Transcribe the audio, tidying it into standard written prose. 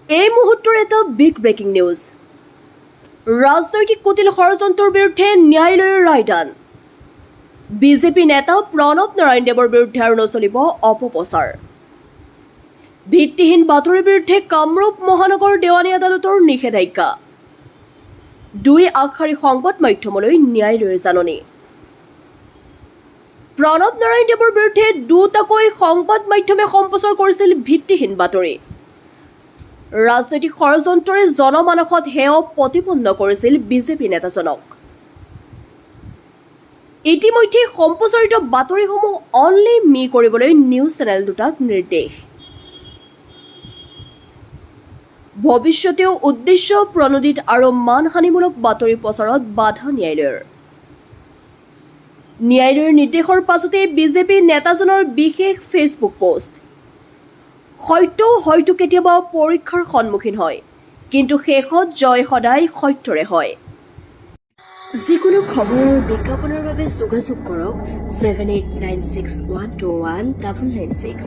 এই মুহূৰ্তৰ এটা বিগ ব্ৰেকিং নিউজ। ৰাজনৈতিক কুটিল ষড়যন্ত্ৰৰ বিৰুদ্ধে ন্যায়ালয়ৰ ৰায়দান। বিজেপি নেতা প্ৰণৱ নাৰায়ণ দেৱৰ বিৰুদ্ধে আৰু নচলিব অপপ্ৰচাৰ। ভিত্তিহীন বাতৰিৰ বিৰুদ্ধে কামৰূপ মহানগৰ দেৱানী আদালতৰ নিষেধাজ্ঞা। দুই আগশাৰী সংবাদ মাধ্যমলৈ ন্যায়ালয়ৰ জাননী। প্ৰণৱ নাৰায়ণ দেৱৰ বিৰুদ্ধে দুটাকৈ সংবাদ মাধ্যমে সম্প্ৰচাৰ কৰিছিল ভিত্তিহীন বাতৰি। ৰাজনৈতিক ষড়যন্ত্ৰৰে জনমানসত হেয় প্ৰতিপন্ন কৰিছিল বিজেপি নেতাজনক। ইতিমধ্যে সম্প্ৰচাৰিত বাতৰিসমূহ অনলি কৰিবলৈ নিউজ চেনেল দুটাক নিৰ্দেশ। ভৱিষ্যতেও উদ্দেশ্য প্ৰণোদিত আৰু মানহানিমূলক বাতৰি প্ৰচাৰত বাধা ন্যায়ালয়ৰ। ন্যায়ালয়ৰ নিৰ্দেশৰ পাছতে বিজেপি নেতাজনৰ বিশেষ ফেচবুক পোষ্ট। সত্যও হয়তো কেতিয়াবা পৰীক্ষাৰ সন্মুখীন হয়, কিন্তু শেষত জয় সদায় সত্যৰে হয়। যিকোনো খবৰ আৰু বিজ্ঞাপনৰ বাবে যোগাযোগ কৰক 7896121996।